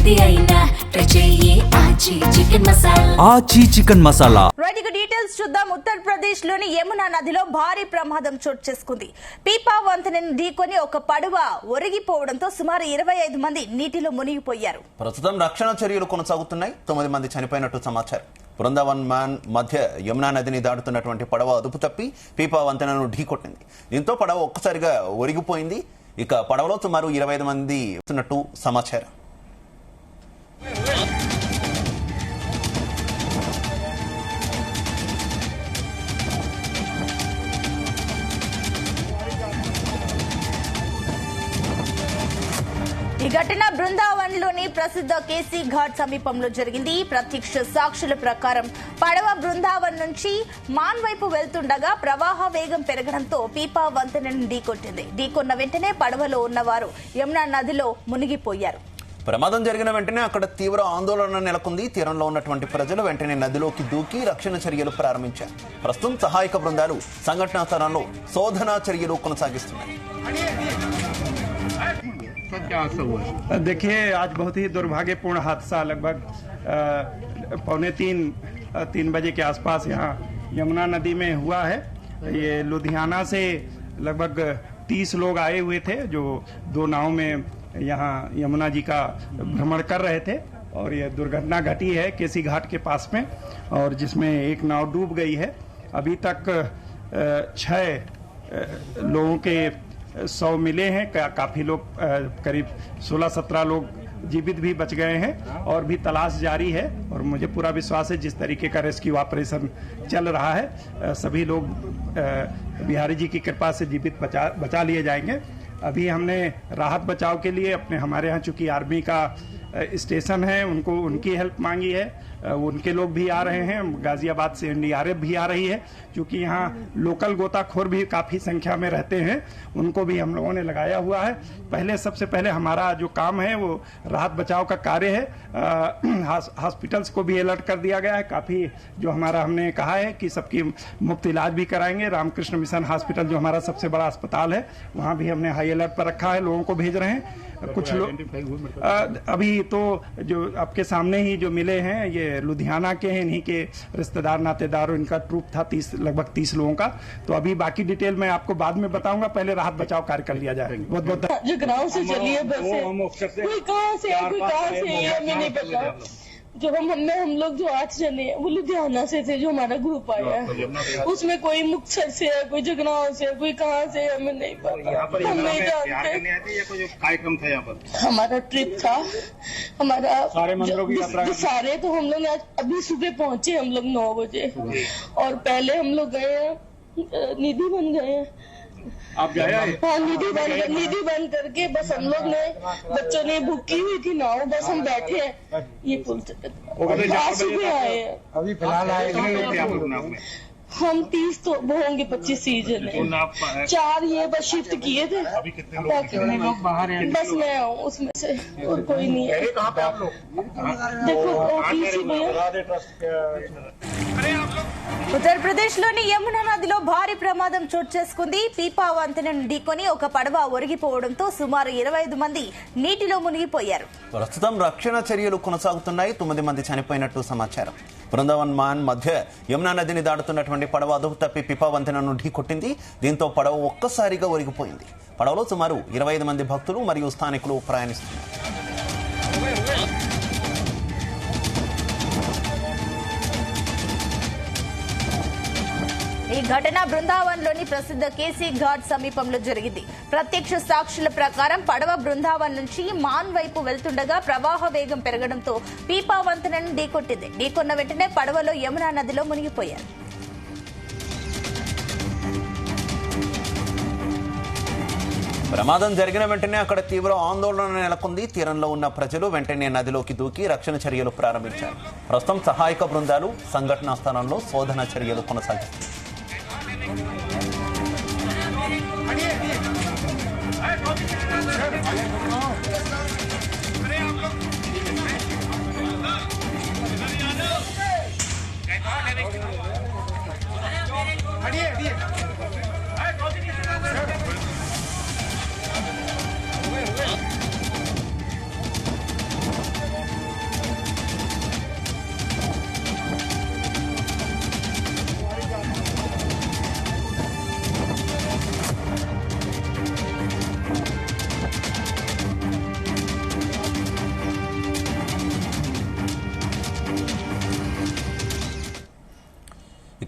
ఏది అయినా ట్రై చెయ్యి ఆచి చికెన్ మసాలా. రైట్, ఇక డీటెయిల్స్ చూద్దాం. ఉత్తరప్రదేశ్ లోని యమునా నదిలో భారీ ప్రమాదం చోటు చేసుకుంది. పీపా వంతెనను ఢీకొని ఒక పడవ ఒరిగిపోవడంతో సుమారు 25 మంది నీటిలో మునిగిపోయారు. ప్రస్తుతం రక్షణ చర్యలు కొనసాగుతున్నాయి. 9 మంది చనిపోయినట్టు సమాచారం. బృందావన్ మాన్ మధ్య యమునా నదిని దాటుతున్నటువంటి పడవ అదుపు తప్పి పీపా వంతెనను ఢీకొట్టింది. దీంతో పడవ ఒక్కసారిగా ఒరిగిపోయింది. ఇక పడవలో సుమారు 25 మంది ఉన్నట్టు సమాచారం. ఈ ఘటన బృందావన్ లోని ప్రసిద్ధ కేసీ ఘాట్ సమీపంలో జరిగింది. ప్రత్యక్ష సాక్షుల ప్రకారం పడవ బృందావన్ నుంచి మాన్ వైపు వెళ్తుండగా ప్రవాహ వేగం పెరగడంతో పీపా వంతెనను ఢీకొట్టింది. ఢీకొన్న వెంటనే పడవలో ఉన్నవారు యమునా నదిలో మునిగిపోయారు. ప్రమాదం జరిగిన వెంటనే అక్కడ తీవ్ర ఆందోళన నెలకొంది. తీరంలో ఉన్నటువంటి ప్రజలు వెంటనే నదిలోకి దూకి రక్షణ చర్యలు ప్రారంభించారు. ప్రస్తుతం సహాయక బృందాలు సంఘటనా స్థలంలో శోధనా చర్యలు కొనసాగిస్తున్నాయి. देखिए, आज बहुत ही दुर्भाग्यपूर्ण हादसा लगभग 2:45-3 बजे के आसपास यहाँ यमुना नदी में हुआ है। ये लुधियाना से लगभग 30 लोग आए हुए थे जो 2 नाव में यहाँ यमुना जी का भ्रमण कर रहे थे और ये दुर्घटना घटी है केसी घाट के पास में, और जिसमें एक नाव डूब गई है। अभी तक 6 लोगों के 100 मिले हैं। काफी लोग करीब 16-17 लोग जीवित भी बच गए हैं और भी तलाश जारी है। और मुझे पूरा विश्वास है जिस तरीके का रेस्क्यू ऑपरेशन चल रहा है सभी लोग बिहारी जी की कृपा से जीवित बचा लिए जाएंगे। अभी हमने राहत बचाव के लिए हमारे यहाँ चूंकि आर्मी का स्टेशन है उनको उनकी हेल्प मांगी है। उनके लोग भी आ रहे हैं। गाजियाबाद से NDRF भी आ रही है। क्योंकि यहाँ लोकल गोताखोर भी काफी संख्या में रहते हैं, उनको भी हम लोगों ने लगाया हुआ है। सबसे पहले हमारा जो काम है वो राहत बचाव का कार्य है। हॉस्पिटल्स को भी अलर्ट कर दिया गया है। काफी जो हमारा हमने कहा है कि सबकी मुफ्त इलाज भी कराएंगे। रामकृष्ण मिशन हॉस्पिटल जो हमारा सबसे बड़ा अस्पताल है वहाँ भी हमने हाई अलर्ट पर रखा है, लोगों को भेज रहे हैं। कुछ लोग अभी तो जो आपके सामने ही जो मिले हैं ये लुधियाना के हैं, इन्हीं के रिश्तेदार नातेदार, इनका ट्रूप था लगभग 30 लोगों का। तो अभी बाकी डिटेल मैं आपको बाद में बताऊंगा, पहले राहत बचाव कार्य कर लिया जाए। बहुत बहुत जगराव से चलिए बस कोई कहाँ से कोई कहाँ से हमें नहीं पता। जो हम लोग जो 8 जने हैं वो लुधियाना से थे, जो हमारा ग्रुप आया है उसमें कोई मुक्तसर से है, कोई जगराव से है, कोई कहाँ से हमें नहीं पता। हम नहीं जानते। कार्यक्रम था यहाँ पर, हमारा ट्रिप था, हमारा सारे तो हम लोग आज अभी सुबह पहुंचे हम लोग 9 बजे और पहले हम लोग गए निधि बन गए। आप गए? हाँ, निधि बंद करके बस हम लोग ने बच्चों ने बुक की हुई थी नाव, बस हम बैठे हैं ये पुल सुबह आए हैं। अभी फिलहाल आए हम 30 तो होंगे, 25 सीजन है। 4 ये बस शिफ्ट किए थे। अभी कितने लोग बाहर हैं? बस मैं आऊँ उसमें से और कोई नहीं है। देखो ఉత్తరప్రదేశ్లోని యమునా నదిలో భారీ ప్రమాదం చోటు చేసుకుంది. పీపా వంతెనను ఢీకొని ఒక పడవ ఒరిగిపోవడంతో సుమారు 25 మంది నీటిలో మునిగిపోయారు. ప్రస్తుతం రక్షణ చర్యలు కొనసాగుతున్నాయి. 9 మంది చనిపోయినట్టు సమాచారం. బృందావన్ మాన్ మధ్య యమునా నదిని దాటుతున్నటువంటి పడవ అదుపు తప్పి పీపా వంతెనను ఢీకొట్టింది. దీంతో పడవ ఒక్కసారిగా ఒరిగిపోయింది. పడవలో సుమారు 25 మంది భక్తులు మరియు స్థానికులు ప్రయాణిస్తున్నారు. ఈ ఘటన బృందావన్ లోని ప్రసిద్ధ కేసీ ఘాట్ సమీపంలో జరిగింది. ప్రత్యక్ష సాక్షుల ప్రకారం పడవ బృందావన్ నుంచి మాన్ వైపు వెళ్తుండగా ప్రవాహ వేగం పెరగడంతో పీపా వంతెనను ఢీకొట్టింది. ఢీకొన్న వెంటనే పడవలో యమునా నదిలో మునిగిపోయారు. ప్రమాదం జరిగిన వెంటనే అక్కడ తీవ్ర ఆందోళన నెలకొంది. తీరంలో ఉన్న ప్రజలు వెంటనే నదిలోకి దూకి రక్షణ చర్యలు ప్రారంభించారు. ప్రస్తుతం సహాయక బృందాలు సంఘటనా స్థలంలో శోధన చర్యలు కొనసాగిస్తున్నాయి.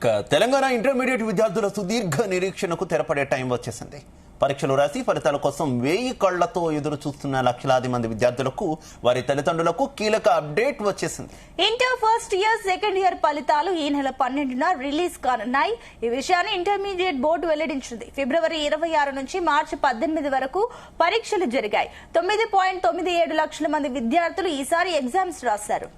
ఇక తెలంగాణ ఇంటర్మీడియట్ విద్యార్థుల సుదీర్ఘ నిరీక్షణకు తెరపడే టైం వచ్చేసింది. పరీక్షలు రాసి ఫలితాల కోసం 1000 కళ్లతో ఎదురు చూస్తున్న లక్షలాది మంది విద్యార్థులకు వారి తల్లిదండ్రులకు కీలక అప్డేట్ వచ్చేసింది. Inter first year second year ఫలితాలు ఈ నెల 12న రిలీజ్ కానున్నాయి. ఈ విషయాన్ని ఇంటర్మీడియట్ బోర్డు వెల్లడించింది. ఫిబ్రవరి 26 నుంచి మార్చి 18 వరకు పరీక్షలు జరిగాయి. 9.97 లక్షల మంది విద్యార్థులు ఈసారి ఎగ్జామ్స్ రాశారు.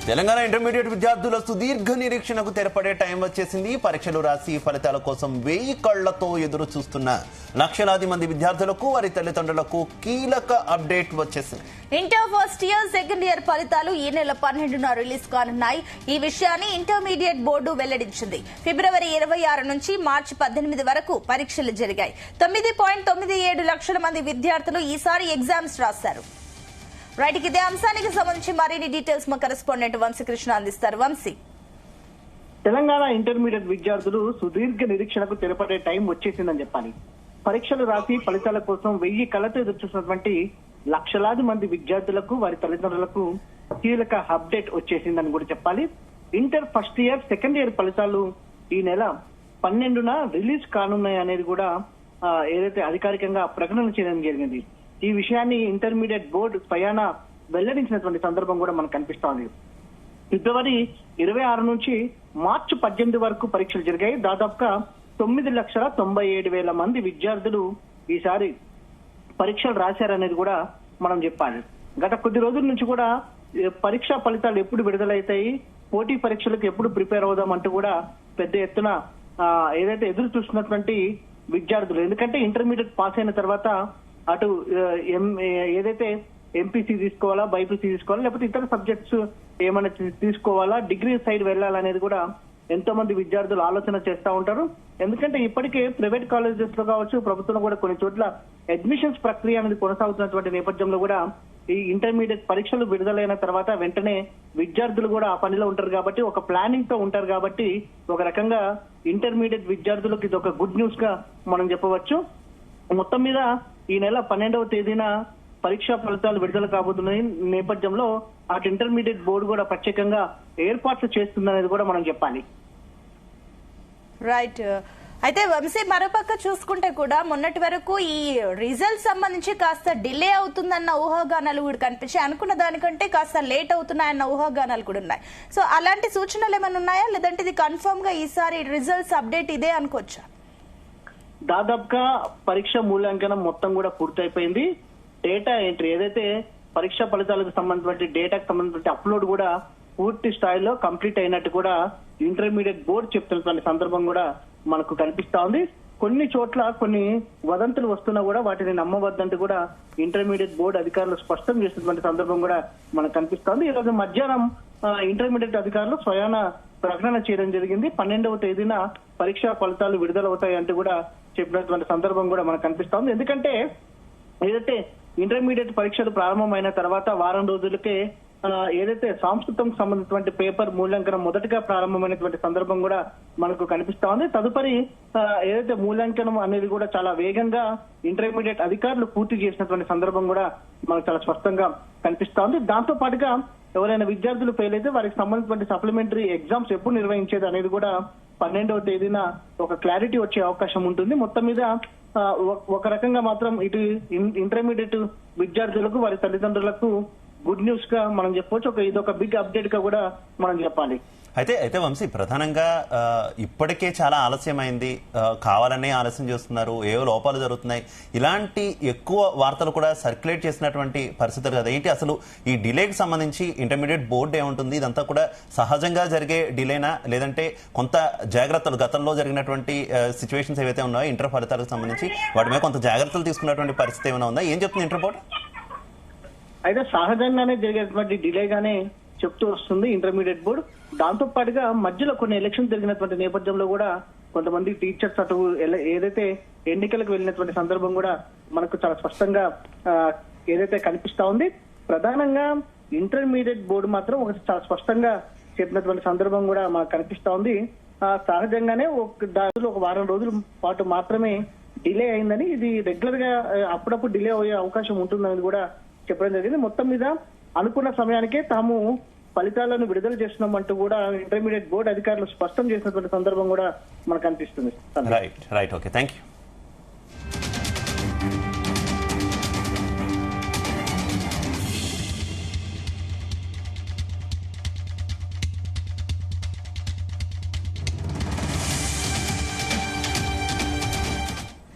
తెలంగాణ ఇంటర్మీడియట్ విద్యార్థుల సుదీర్ఘ నిరీక్షణకు తెరపడే టైం వచ్చేసింది. పరీక్షలు రాసి ఫలితాల కోసం 1000 కళ్లతో ఎదురు చూస్తున్న లక్షలాది మంది విద్యార్థులకు వారి తల్లిదండ్రులకు కీలక అప్డేట్ వచ్చేసింది. Inter first year second year ఫలితాలు ఈ నెల 12న రిలీజ్ కానున్నాయి. ఈ విషయాన్ని ఇంటర్మీడియట్ బోర్డు వెల్లడించింది. ఫిబ్రవరి 26 నుంచి మార్చి 18 వరకు పరీక్షలు జరిగాయి. 9.97 లక్షల మంది విద్యార్థులు ఈసారి ఎగ్జామ్స్ రాశారు. రైట్, ఇదే అంశానికి సంబంధించి మరిన్ని డీటెయిల్స్ మా కరెస్పాండెంట్ వంశీకృష్ణ అందిస్తారు. వంశీ, తెలంగాణ ఇంటర్మీడియట్ విద్యార్థులు సుదీర్ఘ నిరీక్షణకు తెరపడే టైం వచ్చేసిందని చెప్పాలి. పరీక్షలు రాసి ఫలితాల కోసం 1000 కళ్లతో ఎదురుచూసినటువంటి లక్షలాది మంది విద్యార్థులకు వారి తల్లిదండ్రులకు కీలక అప్డేట్ వచ్చేసిందని కూడా చెప్పాలి. Inter first year second year ఫలితాలు ఈ నెల 12న రిలీజ్ కానున్నాయి అనేది కూడా ఏదైతే అధికారికంగా ప్రకటన చేయడం జరిగింది. ఈ విషయాన్ని ఇంటర్మీడియట్ బోర్డు స్వయాన వెల్లడించినటువంటి సందర్భం కూడా మనకు కనిపిస్తోంది. ఫిబ్రవరి 26 నుంచి మార్చి 18 వరకు పరీక్షలు జరిగాయి. దాదాపుగా 9,97,000 మంది విద్యార్థులు ఈసారి పరీక్షలు రాశారనేది కూడా మనం చెప్పాలి. గత కొద్ది రోజుల నుంచి కూడా పరీక్షా ఫలితాలు ఎప్పుడు విడుదలవుతాయి, పోటీ పరీక్షలకు ఎప్పుడు ప్రిపేర్ అవుదాం అంటూ కూడా పెద్ద ఎత్తున ఏదైతే ఎదురు చూస్తున్నటువంటి విద్యార్థులు, ఎందుకంటే ఇంటర్మీడియట్ పాస్ అయిన తర్వాత అటు ఏదైతే ఎంపీసీ తీసుకోవాలా, బైపీసీ తీసుకోవాలా, లేకపోతే ఇతర సబ్జెక్ట్స్ ఏమైనా తీసుకోవాలా, డిగ్రీ సైడ్ వెళ్ళాలనేది కూడా ఎంతో మంది విద్యార్థులు ఆలోచన చేస్తూ ఉంటారు. ఎందుకంటే ఇప్పటికే ప్రైవేట్ కాలేజెస్ లో కావచ్చు, ప్రభుత్వం కూడా కొన్ని చోట్ల అడ్మిషన్స్ ప్రక్రియ అనేది కొనసాగుతున్నటువంటి నేపథ్యంలో కూడా ఈ ఇంటర్మీడియట్ పరీక్షలు విడుదలైన తర్వాత వెంటనే విద్యార్థులు కూడా ఆ పనిలో ఉంటారు కాబట్టి, ఒక ప్లానింగ్ తో ఉంటారు కాబట్టి, ఒక రకంగా ఇంటర్మీడియట్ విద్యార్థులకు ఇది ఒక గుడ్ న్యూస్ గా మనం చెప్పవచ్చు. మొత్తం మీద ఈ నెల 12వ తేదీన పరీక్షా ఫలితాలు విడుదల కాబోతున్న నేపథ్యంలో అటు ఇంటర్మీడియట్ బోర్డు కూడా ప్రత్యేకంగా ఏర్పాట్లు చేస్తుందనేది కూడా మనం చెప్పాలి. రైట్, అయితే వంశీ, మరోపక్క చూసుకుంటే కూడా మొన్నటి వరకు ఈ రిజల్ట్ సంబంధించి కాస్త డిలే అవుతుందన్న ఊహాగానాలు కూడా కనిపించాయి. అనుకున్న దానికంటే కాస్త లేట్ అవుతున్నాయన్న ఊహాగానాలు కూడా ఉన్నాయి. సో అలాంటి సూచనలు ఏమైనా ఉన్నాయా, లేదంటే ఇది కన్ఫర్మ్ గా ఈసారి రిజల్ట్స్ అప్డేట్ ఇదే అనుకోవచ్చా? దాదాపుగా పరీక్ష మూల్యాంకనం మొత్తం కూడా పూర్తయిపోయింది. డేటా ఎంట్రీ ఏదైతే పరీక్ష ఫలితాలకు సంబంధించిన డేటాకు సంబంధించిన అప్లోడ్ కూడా పూర్తి స్థాయిలో కంప్లీట్ అయినట్టు కూడా ఇంటర్మీడియట్ బోర్డు చెప్తున్నటువంటి సందర్భం కూడా మనకు కనిపిస్తా ఉంది. కొన్ని చోట్ల కొన్ని వదంతులు వస్తున్నా కూడా వాటిని నమ్మవద్దంటూ కూడా ఇంటర్మీడియట్ బోర్డు అధికారులు స్పష్టం చేసినటువంటి సందర్భం కూడా మనకు కనిపిస్తోంది. ఈ రోజు మధ్యాహ్నం ఇంటర్మీడియట్ అధికారులు స్వయాన ప్రకటన చేయడం జరిగింది. 12వ తేదీన పరీక్షా ఫలితాలు విడుదలవుతాయి అంటూ కూడా చెప్పినటువంటి సందర్భం కూడా మనకు కనిపిస్తోంది. ఎందుకంటే ఏదైతే ఇంటర్మీడియట్ పరీక్షలు ప్రారంభమైన తర్వాత వారం రోజులకే ఏదైతే సంస్కృతం సంబంధించినటువంటి పేపర్ మూల్యాంకనం మొదటిగా ప్రారంభమైనటువంటి సందర్భం కూడా మనకు కనిపిస్తా ఉంది. తదుపరి ఏదైతే మూల్యాంకనం అనేది కూడా చాలా వేగంగా ఇంటర్మీడియట్ అధికారులు పూర్తి చేసినటువంటి సందర్భం కూడా మనకు చాలా స్పష్టంగా కనిపిస్తా ఉంది. దాంతో పాటుగా ఎవరైనా విద్యార్థులు ఫెయిల్ అయితే వారికి సంబంధించిన సప్లిమెంటరీ ఎగ్జామ్స్ ఎప్పుడు నిర్వహించేది అనేది కూడా 12వ తేదీన ఒక క్లారిటీ వచ్చే అవకాశం ఉంటుంది. మొత్తం మీద ఒక రకంగా మాత్రం ఇటు ఇంటర్మీడియట్ విద్యార్థులకు వారి తల్లిదండ్రులకు గుడ్ న్యూస్ గా మనం చెప్పవచ్చు. ఇదొక బిగ్ అప్డేట్ గా కూడా మనం చెప్పాలి. అయితే వంశీ, ప్రధానంగా ఇప్పటికే చాలా ఆలస్యమైంది, కావాలనే ఆలస్యం చేస్తున్నారు, ఏవో లోపాలు జరుగుతున్నాయి, ఇలాంటి ఎక్కువ వార్తలు కూడా సర్క్యులేట్ చేసినటువంటి పరిస్థితులు కదా. ఏంటి అసలు ఈ డిలేకి సంబంధించి ఇంటర్మీడియట్ బోర్డు ఏముంటుంది? ఇదంతా కూడా సహజంగా జరిగే డిలేనా, లేదంటే కొంత జాగ్రత్తలు గతంలో జరిగినటువంటి సిచ్యువేషన్స్ ఏవైతే ఉన్నాయో ఇంటర్ ఫలితాలకు సంబంధించి వాటి మీద కొంత జాగ్రత్తలు తీసుకున్నటువంటి పరిస్థితి ఏమైనా ఉందా? ఏం చెప్తుంది ఇంటర్ బోర్డు? అయితే సహజంగానే జరిగేటువంటి డిలేగానే చెప్తూ వస్తుంది ఇంటర్మీడియట్ బోర్డు. దాంతో పాటుగా మధ్యలో కొన్ని ఎలక్షన్ జరిగినటువంటి నేపథ్యంలో కూడా కొంతమంది టీచర్స్ అటు ఏదైతే ఎన్నికలకు వెళ్ళినటువంటి సందర్భం కూడా మనకు చాలా స్పష్టంగా ఏదైతే కనిపిస్తా ఉంది. ప్రధానంగా ఇంటర్మీడియట్ బోర్డు మాత్రం ఒక చాలా స్పష్టంగా చెప్పినటువంటి సందర్భం కూడా మనకు కనిపిస్తా ఉంది. సహజంగానే ఒక వారం రోజుల పాటు మాత్రమే డిలే అయిందని, ఇది రెగ్యులర్ గా అప్పుడప్పుడు డిలే అయ్యే అవకాశం ఉంటుందని కూడా చెప్పడం జరిగింది. మొత్తం మీద అనుకున్న సమయానికే తాము ఫలితాలను విడుదల చేస్తున్నామంటూ కూడా ఇంటర్మీడియట్ బోర్డు అధికారులు స్పష్టం చేసినటువంటి సందర్భం కూడా మనకు కనిపిస్తుంది. Right okay, thank you.